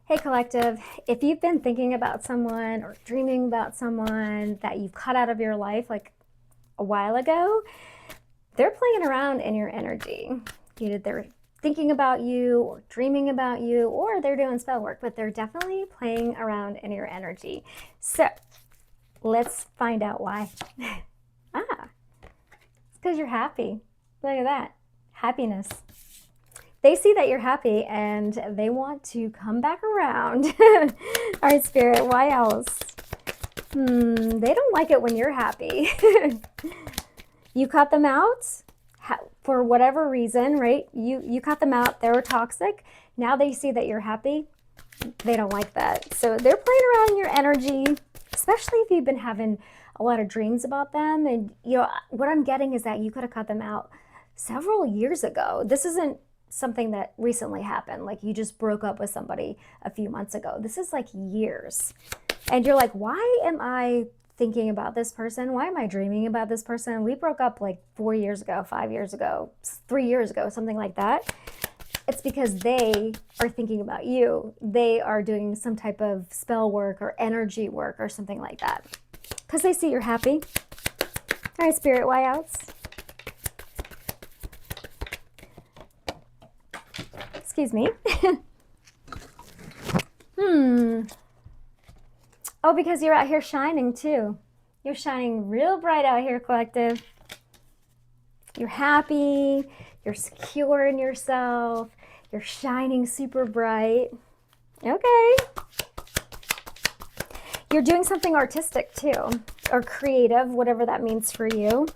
Hey collective, if you've been thinking about someone or dreaming about someone that you've cut out of your life like a while ago, they're playing around in your energy. Either they're thinking about you or dreaming about you or they're doing spell work, but they're definitely playing around in your energy. So let's find out why. It's because you're happy. Look at that. Happiness. They see that you're happy and they want to come back around. All right, Spirit, why else? They don't like it when you're happy. You cut them out for whatever reason, right? You cut them out. They were toxic. Now they see that you're happy. They don't like that. So they're playing around in your energy, especially if you've been having a lot of dreams about them. And, what I'm getting is that you could have cut them out several years ago. This isn't something that recently happened. Like you just broke up with somebody a few months ago. This is like years. And you're like, why am I thinking about this person? Why am I dreaming about this person? We broke up like 4 years ago, 5 years ago, 3 years ago, something like that. It's because they are thinking about you. They are doing some type of spell work or energy work or something like that. Because they see you're happy. All right, Spirit, why else? Excuse me. Oh, because you're out here shining too. You're shining real bright out here, collective. You're happy. You're secure in yourself. You're shining super bright. Okay. You're doing something artistic too, or creative, whatever that means for you.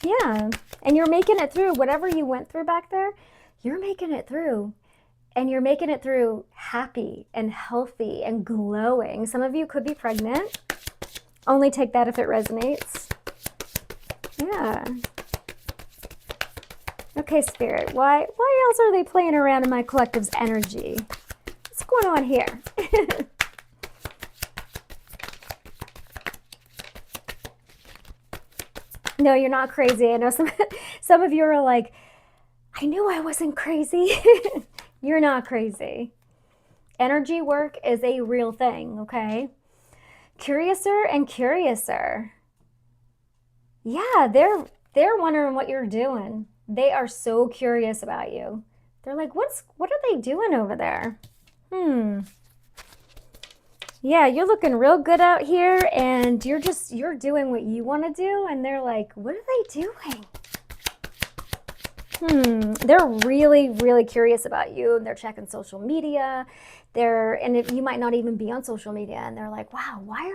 Yeah. And you're making it through whatever you went through back there. You're making it through. And you're making it through happy and healthy and glowing. Some of you could be pregnant. Only take that if it resonates. Yeah. Okay, Spirit, why else are they playing around in my collective's energy? What's going on here? No, you're not crazy. I know some of you are like, I knew I wasn't crazy. You're not crazy. Energy work is a real thing, okay? Curiouser and curiouser. Yeah, they're wondering what you're doing. They are so curious about you. They're like, what are they doing over there? Yeah, you're looking real good out here and you're doing what you want to do and they're like, what are they doing? They're really, really curious about you. They're checking social media. And if you might not even be on social media, and they're like, wow, why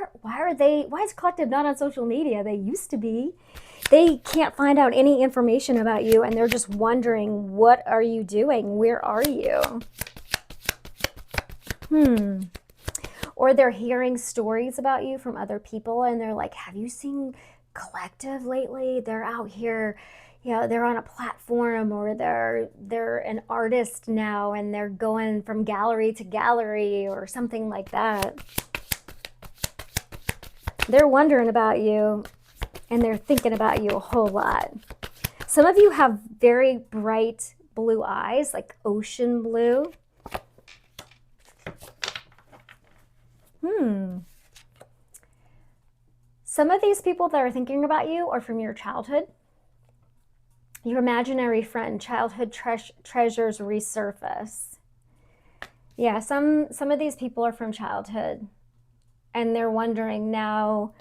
is Collective not on social media? They used to be. They can't find out any information about you, and they're just wondering, what are you doing? Where are you? Or they're hearing stories about you from other people, and they're like, have you seen Collective lately? They're out here. They're on a platform, or they're an artist now and they're going from gallery to gallery or something like that. They're wondering about you and they're thinking about you a whole lot. Some of you have very bright blue eyes, like ocean blue. Some of these people that are thinking about you are from your childhood. Your imaginary friend, childhood treasures resurface. Yeah, some of these people are from childhood and they're wondering now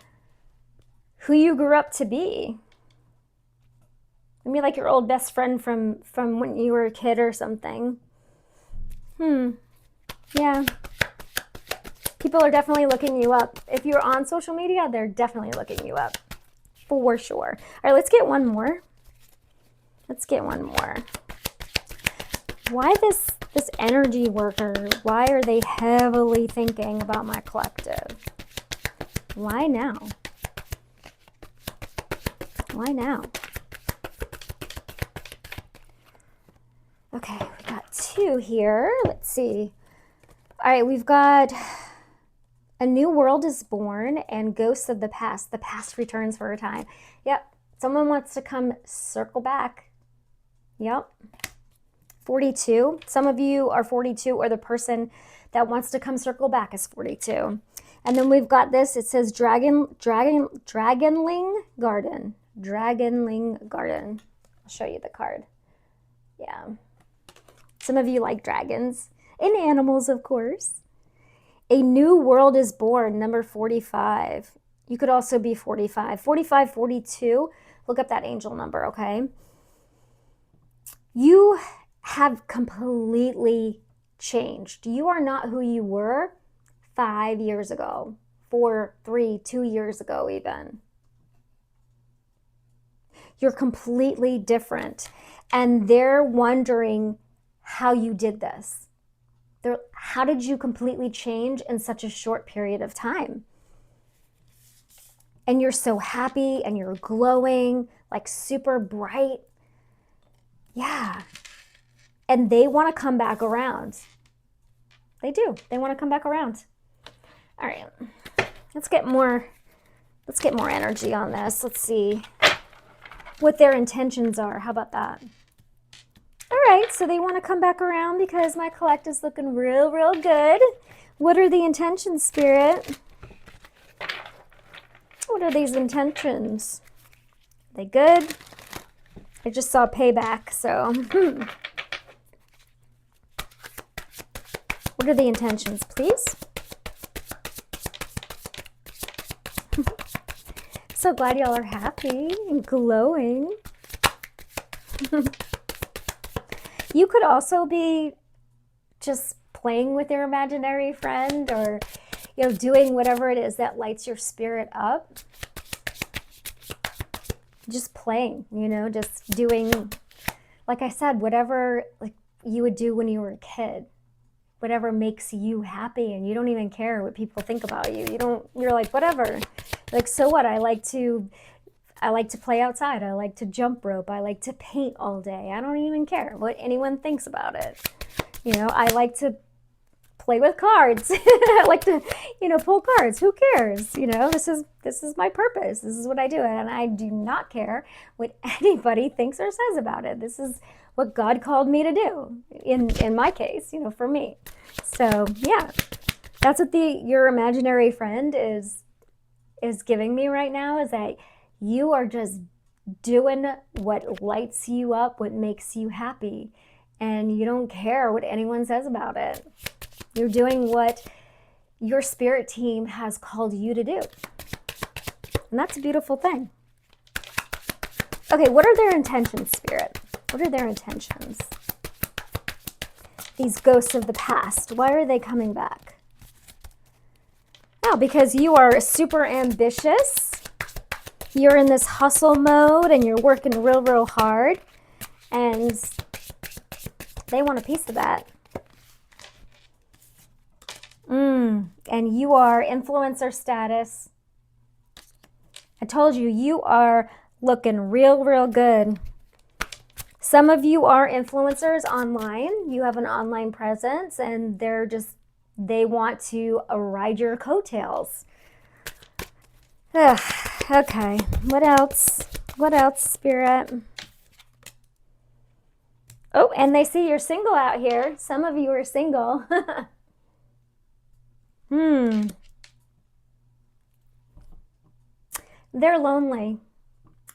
who you grew up to be. Maybe like your old best friend from when you were a kid or something. Yeah. People are definitely looking you up. If you're on social media, they're definitely looking you up. For sure. All right, let's get one more. Why this energy worker? Why are they heavily thinking about my collective? Why now? Okay, we got 2 here. Let's see. All right, we've got a new world is born and ghosts of the past. The past returns for a time. Yep, someone wants to come circle back. Yep. 42. Some of you are 42, or the person that wants to come circle back is 42. And then we've got this. It says Dragonling Garden. Dragonling Garden. I'll show you the card. Yeah. Some of you like dragons and animals, of course. A new world is born, number 45. You could also be 45. 45, 42. Look up that angel number, okay? You have completely changed. You are not who you were 5 years ago, 4, 3, 2 years ago even. You're completely different. And they're wondering how you did this. How did you completely change in such a short period of time? And you're so happy and you're glowing, like super bright. Yeah. And they want to come back around. They do. They want to come back around. All right. Let's get more energy on this. Let's see what their intentions are. How about that? All right, so they want to come back around because my collect is looking real, real good. What are the intentions, Spirit? What are these intentions? Are they good? I just saw payback, so. What are the intentions, please? So glad y'all are happy and glowing. You could also be just playing with your imaginary friend, or, you know, doing whatever it is that lights your spirit up. Just playing, you know, just doing, like I said, whatever like you would do when you were a kid. Whatever makes you happy, and you don't even care what people think about you. You're like, whatever. Like, so what? I like to play outside. I like to jump rope. I like to paint all day. I don't even care what anyone thinks about it. You know, I like to play with cards. I like to, you know, pull cards. Who cares? You know, this is my purpose. This is what I do. And I do not care what anybody thinks or says about it. This is what God called me to do in my case, you know, for me. So yeah, that's what your imaginary friend is giving me right now, is that you are just doing what lights you up, what makes you happy, and you don't care what anyone says about it. You're doing what your spirit team has called you to do. And that's a beautiful thing. Okay, what are their intentions, Spirit? What are their intentions? These ghosts of the past, why are they coming back? Oh, because you are super ambitious. You're in this hustle mode and you're working real, real hard. And they want a piece of that. And you are influencer status. I told you, you are looking real, real good. Some of you are influencers online. You have an online presence, and they want to ride your coattails. Ugh, okay, what else? What else, Spirit? Oh, and they see you're single out here. Some of you are single. They're lonely.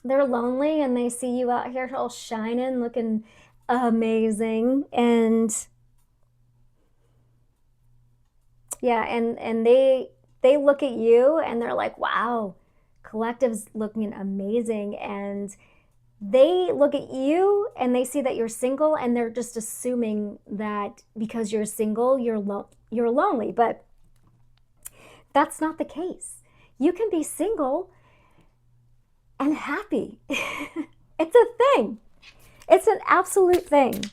They're lonely, and they see you out here all shining, looking amazing. And yeah, and they look at you and they're like, wow, Collective's looking amazing. And they look at you and they see that you're single, and they're just assuming that because you're single, you're lonely. But that's not the case. You can be single and happy. It's a thing. It's an absolute thing.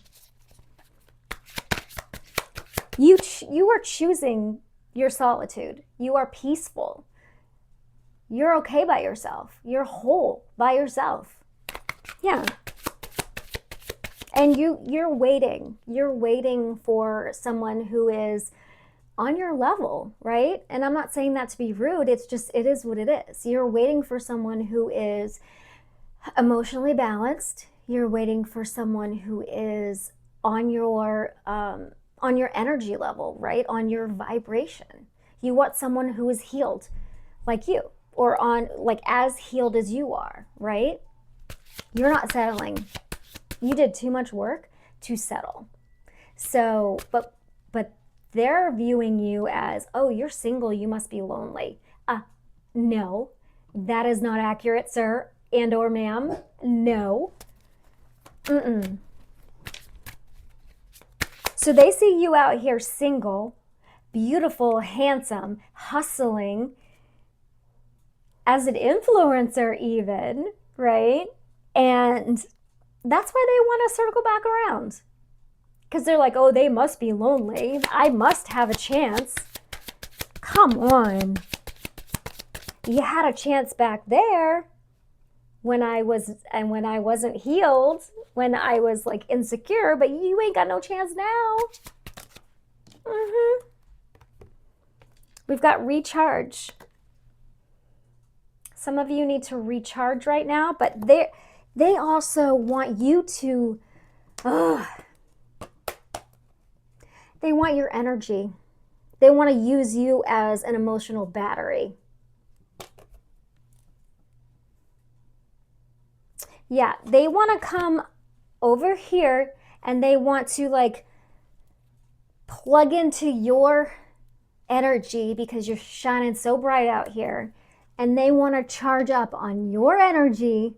You are choosing your solitude. You are peaceful. You're okay by yourself. You're whole by yourself. Yeah. And you're waiting. You're waiting for someone who is on your level, right? And I'm not saying that to be rude. It is what it is. You're waiting for someone who is emotionally balanced. You're waiting for someone who is on your energy level, right? On your vibration. You want someone who is healed like you, or on like as healed as you are, right? You're not settling. You did too much work to settle. So, but they're viewing you as, oh, you're single, you must be lonely. No, that is not accurate, sir and or ma'am. No. Mm-mm. So they see you out here single, beautiful, handsome, hustling, as an influencer even, right? And that's why they want to circle back around. Because they're like, oh, they must be lonely. I must have a chance. Come on. You had a chance back there when I wasn't healed, when I was like insecure, but you ain't got no chance now. We've got recharge. Some of you need to recharge right now, but they also want you to, they want your energy. They want to use you as an emotional battery. Yeah, they want to come over here and they want to like plug into your energy because you're shining so bright out here. And they want to charge up on your energy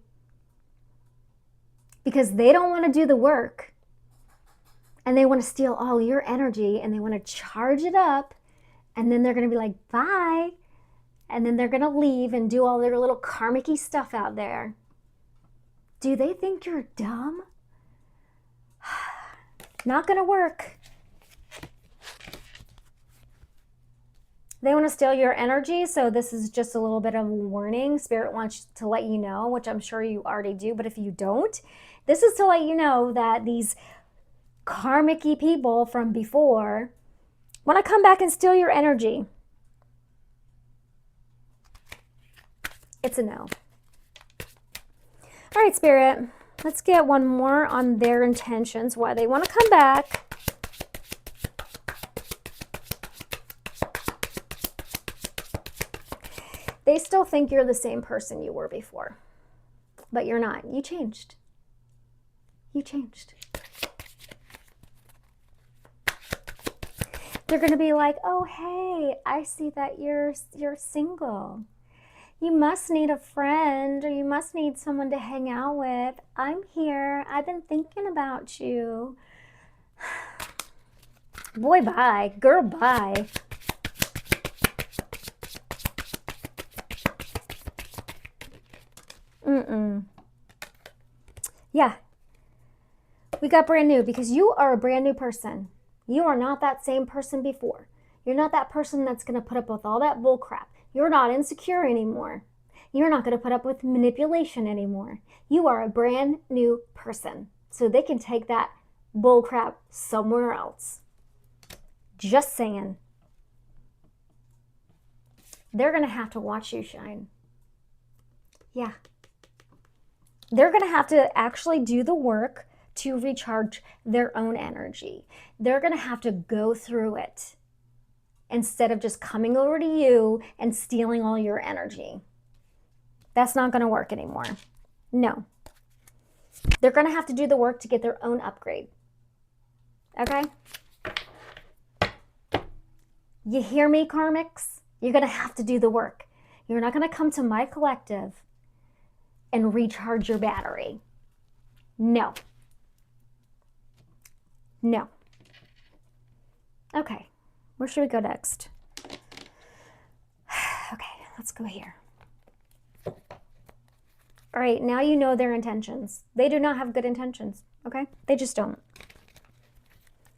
because they don't want to do the work. And they want to steal all your energy and they want to charge it up. And then they're going to be like, bye. And then they're going to leave and do all their little karmic-y stuff out there. Do they think you're dumb? Not going to work. They want to steal your energy, so this is just a little bit of a warning. Spirit wants to let you know, which I'm sure you already do, but if you don't, this is to let you know that these karmic-y people from before want to come back and steal your energy. It's a no. All right, Spirit, let's get one more on their intentions, why they want to come back. They still think you're the same person you were before, but you're not. You changed. You changed. They're going to be like, oh, hey, I see that you're single. You must need a friend or you must need someone to hang out with. I'm here. I've been thinking about you. Boy, bye. Girl, bye. Yeah. We got brand new because you are a brand new person. You are not that same person before. You're not that person that's going to put up with all that bull crap. You're not insecure anymore. You're not going to put up with manipulation anymore. You are a brand new person. So they can take that bull crap somewhere else. Just saying. They're going to have to watch you shine. Yeah. They're going to have to actually do the work to recharge their own energy. They're going to have to go through it instead of just coming over to you and stealing all your energy. That's not going to work anymore. No. They're going to have to do the work to get their own upgrade. Okay? You hear me, karmics? You're going to have to do the work. You're not going to come to my collective and recharge your battery. No. No. Okay, where should we go next? Okay, let's go here. All right, now you know their intentions. They do not have good intentions, okay? They just don't.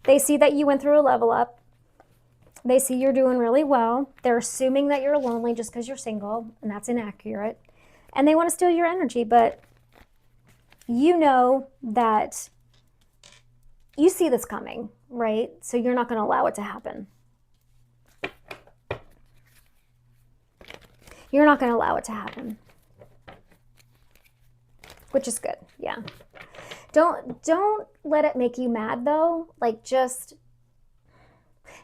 They see that you went through a level up. They see you're doing really well. They're assuming that you're lonely just because you're single, and that's inaccurate. And they want to steal your energy, but you know that you see this coming, right? So you're not going to allow it to happen. You're not going to allow it to happen. Which is good, yeah. Don't let it make you mad though. Like, just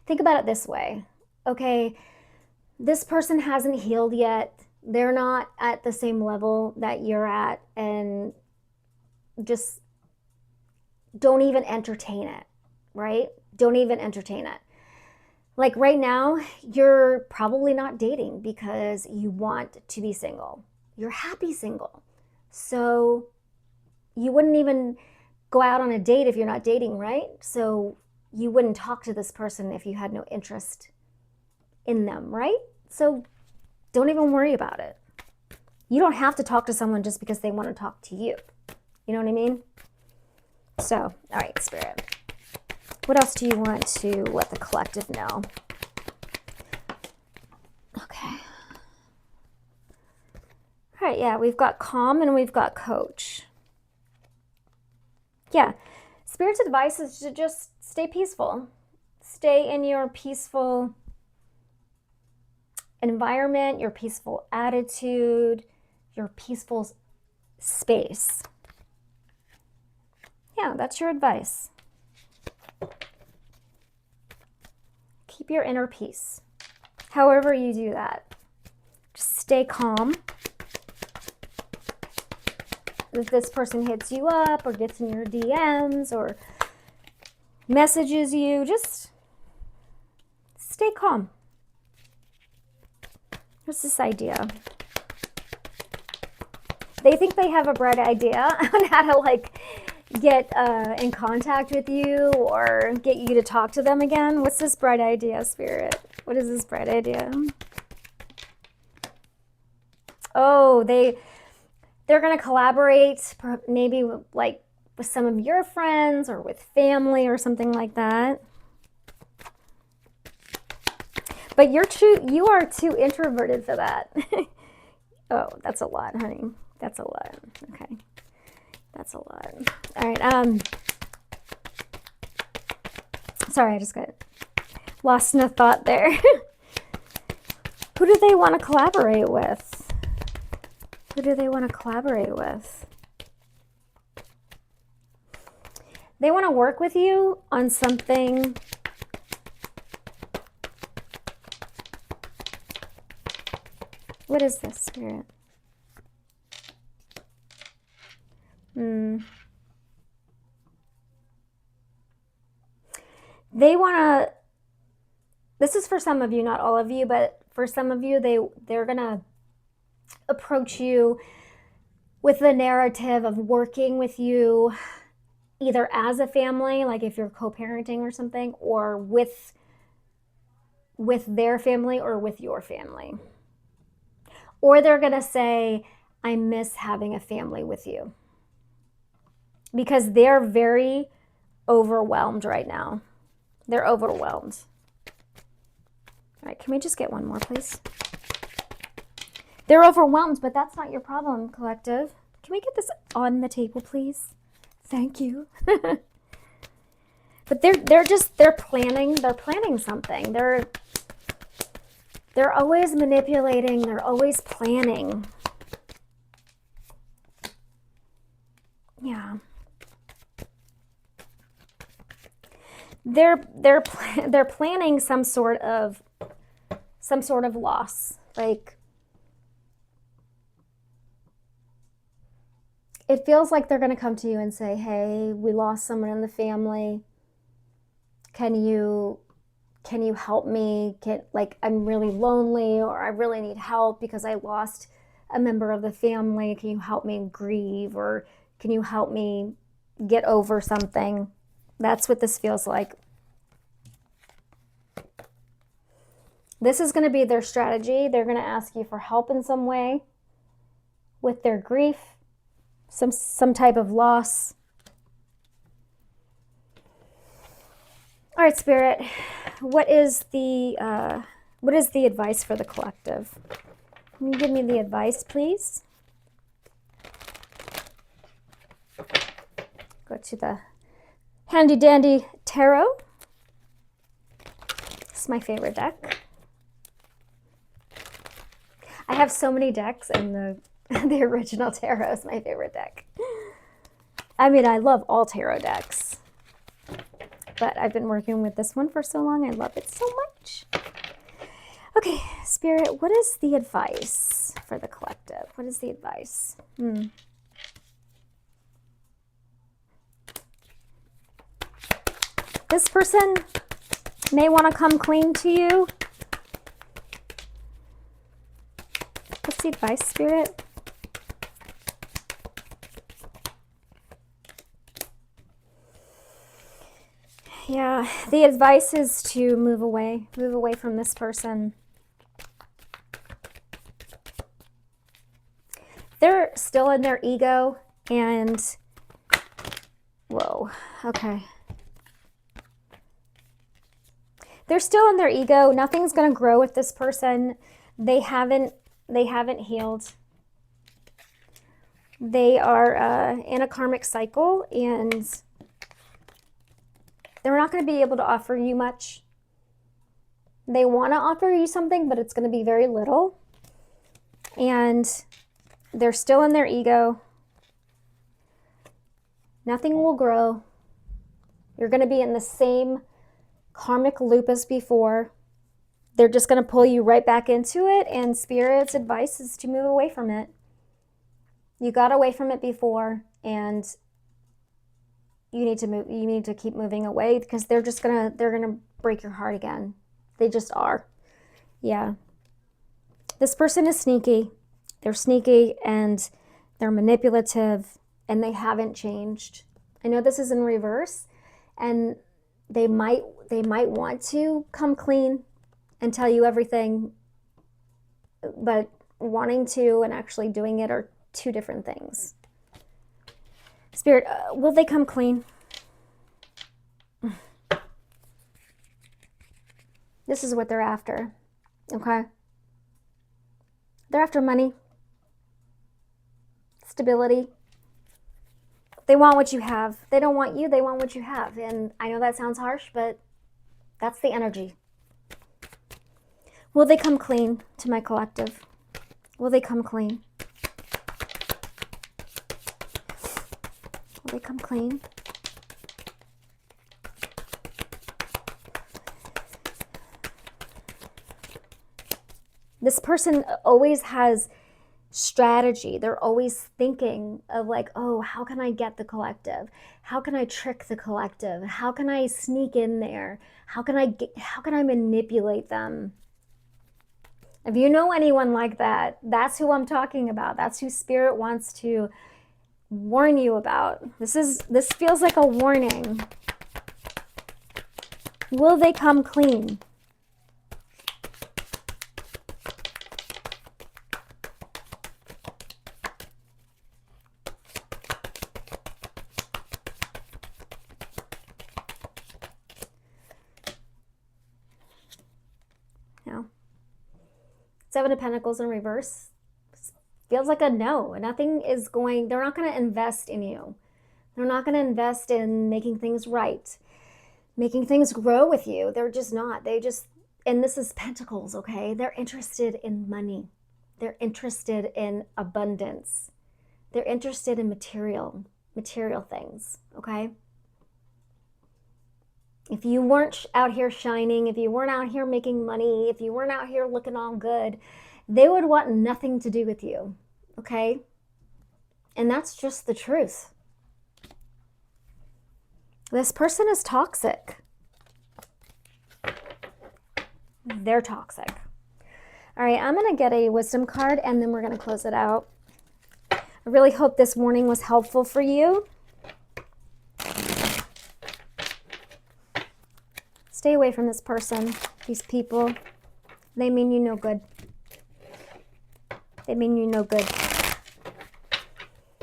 think about it this way. Okay, this person hasn't healed yet. They're not at the same level that you're at, and just don't even entertain it, right? Don't even entertain it. Like right now, you're probably not dating because you want to be single. You're happy single. So you wouldn't even go out on a date if you're not dating, right? So you wouldn't talk to this person if you had no interest in them, right? So don't even worry about it. You don't have to talk to someone just because they want to talk to you. You know what I mean? So, all right, Spirit. What else do you want to let the collective know? Okay. All right, yeah, we've got calm and we've got coach. Yeah, Spirit's advice is to just stay peaceful. Stay in your peaceful environment, your peaceful attitude, your peaceful space. Yeah, that's your advice. Keep your inner peace. However you do that, just stay calm. If this person hits you up or gets in your DMs or messages you, just stay calm. What's this idea? They think they have a bright idea on how to like get in contact with you or get you to talk to them again. What's this bright idea, Spirit? What is this bright idea? Oh, they're going to collaborate maybe like with some of your friends or with family or something like that. But you are too introverted for that. Oh, that's a lot, honey. That's a lot. Okay. That's a lot. All right. Sorry, I just got lost in a thought there. Who do they want to collaborate with? Who do they want to collaborate with? They want to work with you on something. What is this, Spirit? They want to, this is for some of you, not all of you, but for some of you, they're going to approach you with the narrative of working with you either as a family, like if you're co-parenting or something, or with their family or with your family. Or they're going to say, I miss having a family with you. Because they're very overwhelmed right now. They're overwhelmed. All right, can we just get one more, please? They're overwhelmed, but that's not your problem, collective. Can we get this on the table, please? Thank you. But they're planning something. They're always manipulating, they're always planning. Yeah. They're planning some sort of loss. Like, it feels like they're going to come to you and say, hey, we lost someone in the family. Can you help me? I'm really lonely, or I really need help because I lost a member of the family. Can you help me grieve, or can you help me get over something? That's what this feels like. This is going to be their strategy. They're going to ask you for help in some way with their grief, some type of loss. All right, Spirit, what is the advice for the collective? Can you give me the advice, please? Go to the handy dandy tarot. This is my favorite deck. I have so many decks, and the original tarot is my favorite deck. I mean, I love all tarot decks, but I've been working with this one for so long. I love it so much. Okay, Spirit, what is the advice for the collective? What is the advice? This person may want to come clean to you. What's the advice, Spirit? Yeah, the advice is to move away from this person. They're still in their ego and, whoa, okay. They're still in their ego. Nothing's going to grow with this person. They haven't healed. They are in a karmic cycle, and they're not going to be able to offer you much. They want to offer you something, but it's going to be very little. And they're still in their ego. Nothing will grow. You're going to be in the same karmic loop as before. They're just going to pull you right back into it, and Spirit's advice is to move away from it. You got away from it before, and you need to move. You need to keep moving away, because they're gonna break your heart again. They just are. Yeah. This person is sneaky. They're sneaky and they're manipulative, and they haven't changed. I know this is in reverse, and they might want to come clean and tell you everything, but wanting to and actually doing it are two different things. Spirit, will they come clean? This is what they're after, okay? They're after money, stability. They want what you have. They don't want you, they want what you have. And I know that sounds harsh, but that's the energy. Will they come clean to my collective? Will they come clean? Will they come clean? This person always has strategy. They're always thinking of like, oh, how can I get the collective? How can I trick the collective? How can I sneak in there? How can I manipulate them? If you know anyone like that, that's who I'm talking about. That's who Spirit wants to warn you about. This feels like a warning. Will they come clean? No. Seven of Pentacles in reverse feels like a no. Nothing is going, they're not going to invest in you. They're not going to invest in making things right, making things grow with you. They're just not. And this is Pentacles, okay? They're interested in money. They're interested in abundance. They're interested in material things, okay? If you weren't out here shining, if you weren't out here making money, if you weren't out here looking all good, they would want nothing to do with you, okay? And that's just the truth. This person is toxic. They're toxic. All right, I'm going to get a wisdom card, and then we're going to close it out. I really hope this warning was helpful for you. Stay away from this person, these people. They mean you no good. They mean you no good.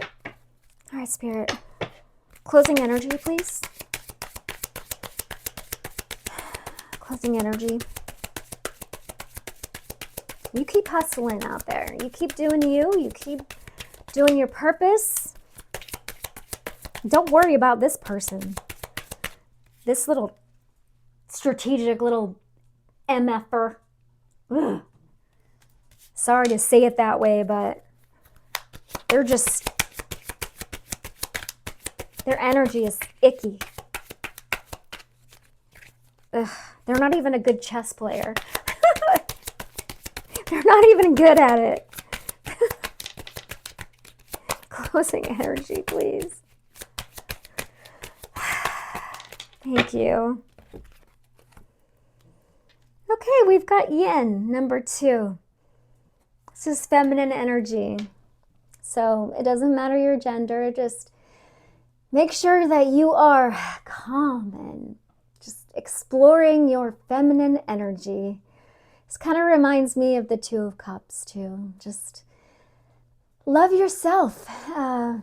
All right, Spirit. Closing energy, please. Closing energy. You keep hustling out there. You keep doing you. You keep doing your purpose. Don't worry about this person. This little strategic little MFer. Ugh. Sorry to say it that way, but they're just Their energy is icky. Ugh, they're not even a good chess player. They're not even good at it. Closing energy, please. Thank you. Okay, we've got yin, number 2. This is feminine energy. So it doesn't matter your gender, just make sure that you are calm and just exploring your feminine energy. This kind of reminds me of the 2 of Cups too. Just love yourself. Do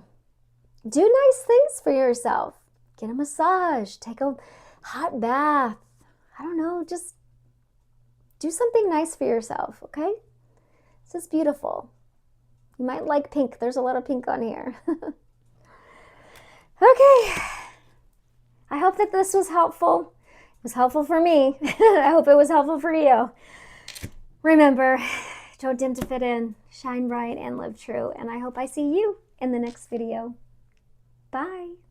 nice things for yourself. Get a massage, take a hot bath. I don't know, just do something nice for yourself, okay? This is beautiful. You might like pink. There's a lot of pink on here. Okay. I hope that this was helpful. It was helpful for me. I hope it was helpful for you. Remember, don't dim to fit in, shine bright and live true. And I hope I see you in the next video. Bye.